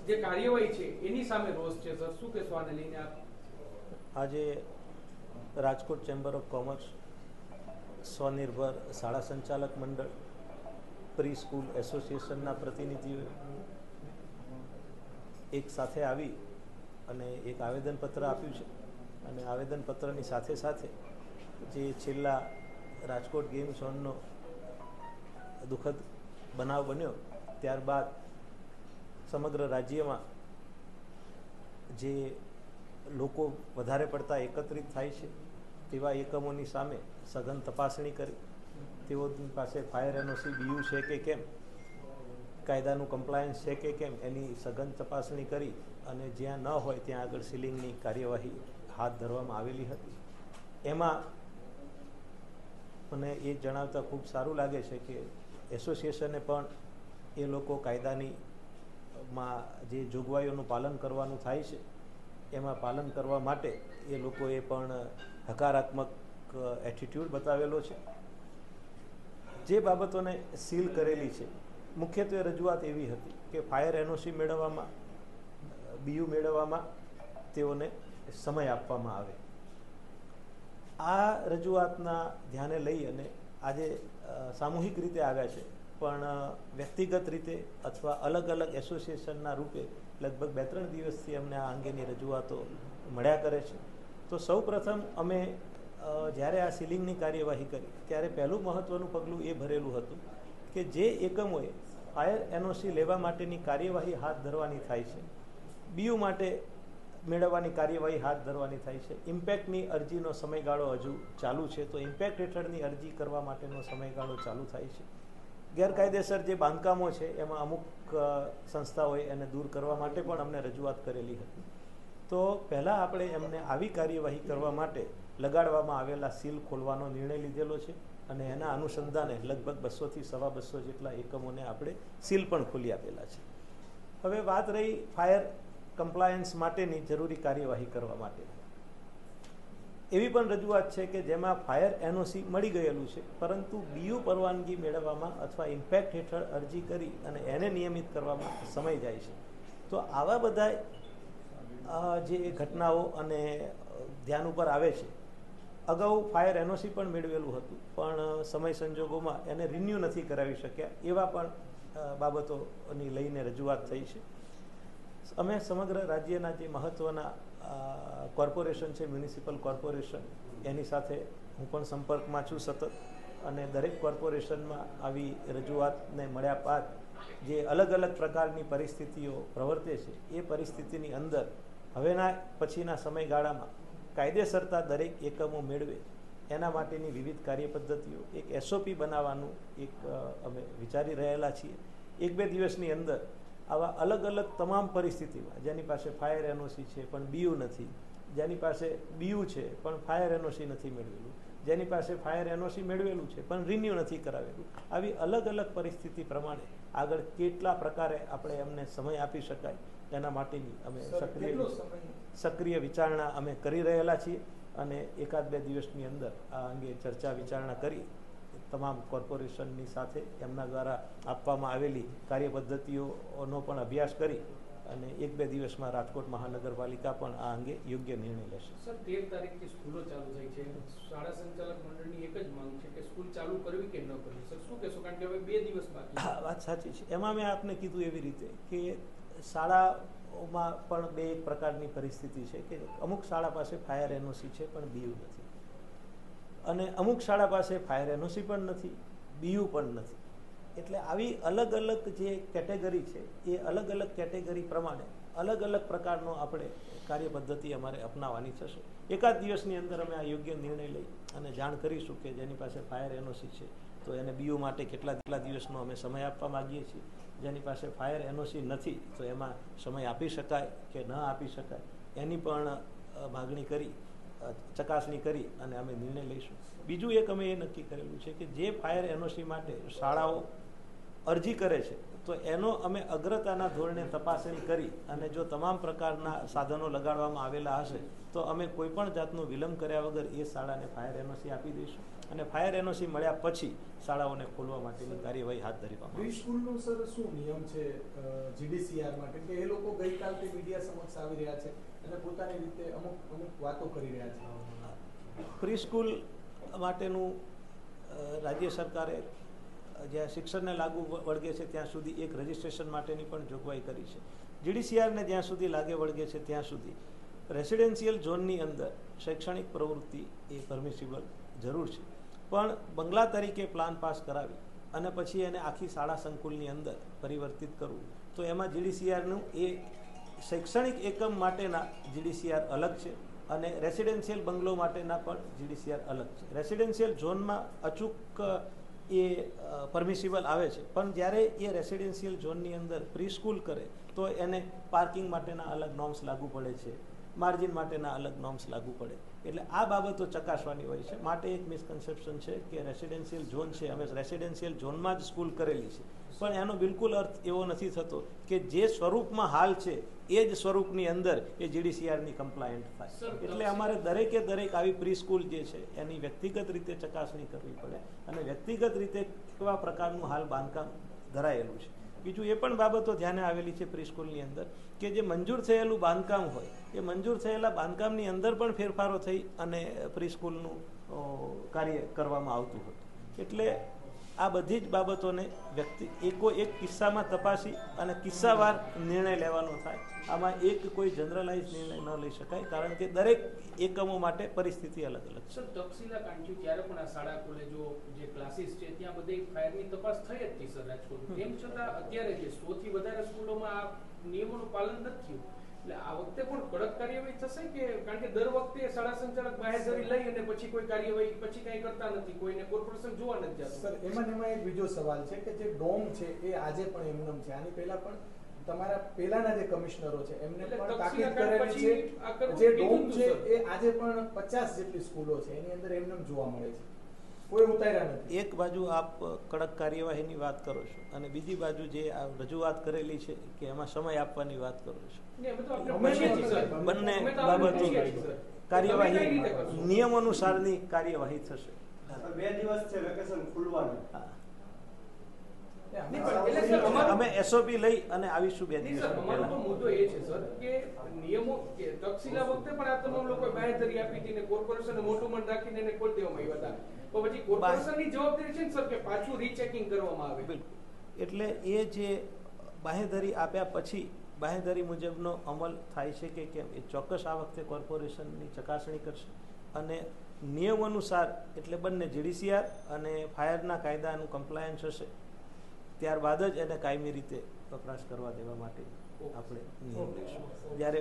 જે કાર્યવાહી છે એની સામે રોષ છે સર, શું કહેશો આને લઈને આપ? આજે રાજકોટ ચેમ્બર ઓફ કોમર્સ, સ્વનિર્ભર શાળા સંચાલક મંડળ, પ્રી સ્કૂલ એસોસિએશનના પ્રતિનિધિઓ એક સાથે આવી અને એક આવેદનપત્ર આપ્યું છે. અને આવેદનપત્રની સાથે સાથે જે છેલ્લા રાજકોટ ગેમ ઝોનનો દુઃખદ બનાવ બન્યો ત્યારબાદ સમગ્ર રાજ્યમાં જે લોકો વધારે પડતા એકત્રિત થાય છે તેવા એકમોની સામે સઘન તપાસણી કરી તેઓની પાસે ફાયર એનઓસી બીયુ છે કે કેમ, કાયદાનું કમ્પ્લાયન્સ છે કે કેમ, એની સઘન તપાસણી કરી અને જ્યાં ન હોય ત્યાં આગળ સીલિંગની કાર્યવાહી હાથ ધરવામાં આવેલી હતી. એમાં મને એ જણાવતા ખૂબ સારું લાગે છે કે એસોસિએશને પણ એ લોકો કાયદાની જે જોગવાઈઓનું પાલન કરવાનું થાય છે એમાં પાલન કરવા માટે એ લોકોએ પણ હકારાત્મક એટીટ્યૂડ બતાવેલો છે. જે બાબતોને સીલ કરેલી છે મુખ્યત્વે રજૂઆત એવી હતી કે ફાયર એનઓસી મેળવવામાં, બીયુ મેળવવામાં તેઓને સમય આપવામાં આવે. આ રજૂઆતના ધ્યાને લઈ અને આજે સામૂહિક રીતે આવ્યા છે, પણ વ્યક્તિગત રીતે અથવા અલગ અલગ એસોસિએશનના રૂપે લગભગ 2-3 દિવસથી અમને આ અંગેની રજૂઆતો મળ્યા કરે છે. તો સૌ પ્રથમ અમે જ્યારે આ સીલિંગની કાર્યવાહી કરી ત્યારે પહેલું મહત્ત્વનું પગલું એ ભરેલું હતું કે જે એકમોએ ફાયર એનઓસી લેવા માટેની કાર્યવાહી હાથ ધરવાની થાય છે, બીયુ માટે મેળવવાની કાર્યવાહી હાથ ધરવાની થાય છે, ઇમ્પેક્ટની અરજીનો સમયગાળો હજુ ચાલુ છે, તો ઇમ્પેક્ટ હેઠળની અરજી કરવા માટેનો સમયગાળો ચાલુ થાય છે. ગેરકાયદેસર જે બાંધકામો છે એમાં અમુક સંસ્થાઓએ એને દૂર કરવા માટે પણ અમને રજૂઆત કરેલી હતી. તો પહેલાં આપણે એમને આવી કાર્યવાહી કરવા માટે લગાડવામાં આવેલા સીલ ખોલવાનો નિર્ણય લીધેલો છે અને એના અનુસંધાને લગભગ 200થી 250 જેટલા એકમોને આપણે સીલ પણ ખોલી આપેલા છે. હવે વાત રહી ફાયર કમ્પ્લાયન્સ માટેની જરૂરી કાર્યવાહી કરવા માટે. એવી પણ રજૂઆત છે કે જેમાં ફાયર એનઓસી મળી ગયેલું છે પરંતુ બીયુ પરવાનગી મેળવવામાં અથવા ઇમ્પેક્ટ હેઠળ અરજી કરી અને એને નિયમિત કરવામાં સમય જાય છે. તો આવા બધા જે ઘટનાઓ અને ધ્યાન ઉપર આવે છે. અગાઉ ફાયર એનઓસી પણ મેળવેલું હતું પણ સમય સંજોગોમાં એને રિન્યૂ નથી કરાવી શક્યા, એવા પણ બાબતોની લઈને રજૂઆત થઈ છે. અમે સમગ્ર રાજ્યના જે મહત્ત્વના કોર્પોરેશન છે, મ્યુનિસિપલ કોર્પોરેશન, એની સાથે હું પણ સંપર્કમાં છું સતત, અને દરેક કોર્પોરેશનમાં આવી રજૂઆતને મળ્યા બાદ જે અલગ અલગ પ્રકારની પરિસ્થિતિઓ પ્રવર્તે છે એ પરિસ્થિતિની અંદર હવેના પછીના સમયગાળામાં કાયદેસરતા દરેક એકમો મેળવે એના માટેની વિવિધ કાર્યપદ્ધતિઓ, એક એસઓપી બનાવવાનું અમે વિચારી રહેલા છીએ. 1-2 દિવસની અંદર આવા અલગ અલગ તમામ પરિસ્થિતિમાં જેની પાસે ફાયર એનઓસી છે પણ બીયુ નથી, જેની પાસે બીયુ છે પણ ફાયર એનઓસી નથી મેળવેલું, જેની પાસે ફાયર એનઓસી મેળવેલું છે પણ રિન્યૂ નથી કરાવેલું, આવી અલગ અલગ પરિસ્થિતિ પ્રમાણે આગળ કેટલા પ્રકારે આપણે એમને સમય આપી શકાય એના માટેની અમે સક્રિય વિચારણા અમે કરી રહેલા છીએ. અને 1-2 દિવસની અંદર આ અંગે ચર્ચા વિચારણા કરી તમામ કોર્પોરેશનની સાથે એમના દ્વારા આપવામાં આવેલી કાર્યપદ્ધતિઓનો પણ અભ્યાસ કરી અને 1-2 દિવસમાં રાજકોટ મહાનગરપાલિકા પણ આ અંગે યોગ્ય નિર્ણય લેશે. સર, 13 તારીખથી સ્કૂલો ચાલુ થઈ છે. શાળા સંચાલક મંડળની એક જ માંગ છે કે સ્કૂલ ચાલુ કરવી કે ન કરવી. સર, શું કહેશો? કારણ કે હવે 2 દિવસ બાકી. હા, વાત સાચી છે. એમાં મેં આપને કીધું એવી રીતે કે શાળાઓમાં પણ 2 પ્રકારની પરિસ્થિતિ છે કે અમુક શાળા પાસે ફાયર એનઓસી છે પણ બીયુ નથી, અને અમુક શાળા પાસે ફાયર એનઓસી પણ નથી, બીયુ પણ નથી. એટલે આવી અલગ અલગ જે કેટેગરી છે એ અલગ અલગ કેટેગરી પ્રમાણે અલગ અલગ પ્રકારનો આપણે કાર્યપદ્ધતિ અમારે અપનાવવાની થશે. 1-8 દિવસની અંદર અમે આ યોગ્ય નિર્ણય લઈ અને જાણ કરીશું કે જેની પાસે ફાયર એનઓસી છે તો એને બીયુ માટે કેટલા દિવસનો અમે સમય આપવા માગીએ છીએ, જેની પાસે ફાયર એનઓસી નથી તો એમાં સમય આપી શકાય કે ન આપી શકાય એની પણ માગણી કરી, ચકાસણી કરી અને અમે નિર્ણય લઈશું. બીજું એક અમે એ નક્કી કરેલું છે કે જે ફાયર એનઓસી માટે શાળાઓ અરજી કરે છે તો એનો અમે અગ્રતાના ધોરણે તપાસણી કરી અને જો તમામ પ્રકારના સાધનો લગાડવામાં આવેલા હશે તો અમે કોઈ પણ જાતનો વિલંબ કર્યા વગર એ શાળાને ફાયર એનઓસી આપી દઈશું અને ફાયર એનઓસી મળ્યા પછી શાળાઓને ખોલવા માટેની કાર્યવાહી હાથ ધરવામાં પ્રી સ્કૂલનો સર શું નિયમ છે જીડીસીઆર માટે કે એ લોકો ગઈકાલથી મીડિયા સમક્ષ આવી રહ્યા છે અને પોતાની રીતે અમુક વાતો કરી રહ્યા છે? પ્રી સ્કૂલ માટેનું રાજ્ય સરકારે જ્યાં શિક્ષણને લાગુ વળગે છે ત્યાં સુધી એક રજિસ્ટ્રેશન માટેની પણ જોગવાઈ કરી છે. જીડીસીઆરને જ્યાં સુધી લાગે વળગે છે ત્યાં સુધી રેસિડેન્શિયલ ઝોનની અંદર શૈક્ષણિક પ્રવૃત્તિ એ પરમિસિબલ જરૂર છે, પણ બંગલા તરીકે પ્લાન પાસ કરાવી અને પછી એને આખી શાળા સંકુલની અંદર પરિવર્તિત કરવું તો એમાં જીડીસીઆરનું એ શૈક્ષણિક એકમ માટેના જીડીસીઆર અલગ છે અને રેસિડેન્શિયલ બંગલો માટેના પણ જીડીસીઆર અલગ છે. રેસિડેન્શિયલ ઝોનમાં અચૂક એ પરમિસિબલ આવે છે, પણ જ્યારે એ રેસિડેન્શિયલ ઝોનની અંદર પ્રી સ્કૂલ કરે તો એને પાર્કિંગ માટેના અલગ નોર્મ્સ લાગુ પડે છે, માર્જિન માટેના અલગ નોર્મ્સ લાગુ પડે, એટલે આ બાબતો ચકાસવાની હોય છે. માટે એક મિસકન્સેપ્શન છે કે રેસિડેન્શિયલ ઝોન છે, અમે રેસિડેન્શિયલ ઝોનમાં જ સ્કૂલ કરેલી છે, પણ એનો બિલકુલ અર્થ એવો નથી થતો કે જે સ્વરૂપમાં હાલ છે એ જ સ્વરૂપની અંદર એ જીડીસીઆરની કમ્પ્લાયન્ટ થાય. એટલે અમારે દરેકે દરેક આવી પ્રી સ્કૂલ જે છે એની વ્યક્તિગત રીતે ચકાસણી કરવી પડે અને વ્યક્તિગત રીતે કેવા પ્રકારનું હાલ બાંધકામ ધરાયેલું છે. બીજું એ પણ બાબતો ધ્યાને આવેલી છે પ્રી સ્કૂલની અંદર કે જે મંજૂર થયેલું બાંધકામ હોય એ મંજૂર થયેલા બાંધકામની અંદર પણ ફેરફારો થઈ અને પ્રી સ્કૂલનું કાર્ય કરવામાં આવતું હતું. એટલે આ બધી જ બાબતોને એક કિસ્સામાં તપાસી અને કિસ્સાવાર નિર્ણય લેવાનો થાય. આમાં એક કોઈ જનરલાઇઝ નિર્ણય ન લઈ શકાય, કારણ કે દરેક એકમો માટે પરિસ્થિતિ અલગ અલગ છે. સર, તક્ષશિલા કાંડ થયું ત્યારે પણ આ શાળા કોલેજો જે ક્લાસીસ છે ત્યાં બધી ફાયરની તપાસ થઈ જ હતી સર રાજકોટ. તેમ છતાં અત્યારે જે 100 થી વધારે સ્કૂલોમાં આ નિયમોનું પાલન નથી થયું. એટલે આ વખતે પણ કડક કાર્યવાહી થશે કે કારણ કે દર વખતે શાળા સંચાલક બાહેધરી લઈ અને પછી કોઈ કાર્યવાહી પછી કઈ કરતા નથી, કોઈને કોર્પોરેશન જોવા નથી જતું? સર, એમાં એક બીજો સવાલ છે કે જે ડોમ છે એ આજે પણ એમનેમ છે. આની પહેલા પણ તમારા પહેલાના જે કમિશનરો છે એમને પણ તાકીદ કરેલી છે. જે ડોમ છે એ આજે પણ 50 જેટલી સ્કૂલો છે એની અંદર એમનેમ જોવા મળે છે, કોઈ ઉતાર્યા નથી. એક બાજુ આપ કડક કાર્યવાહીની વાત કરો છો અને બીજી બાજુ જે રજૂઆત કરેલી છે કે એમાં સમય આપવાની વાત કરો છો. બંને બાબતો કાર્યવાહી નિયમ અનુસારની કાર્યવાહી થશે. 2 દિવસ છે વેકેશન ખુલવાનું. અમે એસઓપી લઈ અને આવીશું 2 દિવસ અમારો તો મુદ્દો એ છે સર કે નિયમો કે તક્ષશિલા વખતે પણ આ તમામ લોકો બાહેધરી આપી હતી ને કોર્પોરેશને મોટું મન રાખીને એને ખોલી દેવામાં આવ્યા હતા. તો પછી કોર્પોરેશનની જવાબદારી છે ને સર કે પાછું રીચેકિંગ કરવામાં આવે. બિલકુલ. એટલે એ જે બાહેધરી આપ્યા પછી બાહેધરી મુજબનો અમલ થાય છે કે કેમ એ ચોક્કસ આ વખતે કોર્પોરેશનની ચકાસણી કરશે અને નિયમ અનુસાર એટલે બંને જીડીસીઆર અને ફાયરના કાયદાનું કમ્પ્લાયન્સ હશે ત્યારબાદ જ એને કાયમી રીતે વપરાશ કરવા દેવા માટે આપણે નિયમ લઈશું. જ્યારે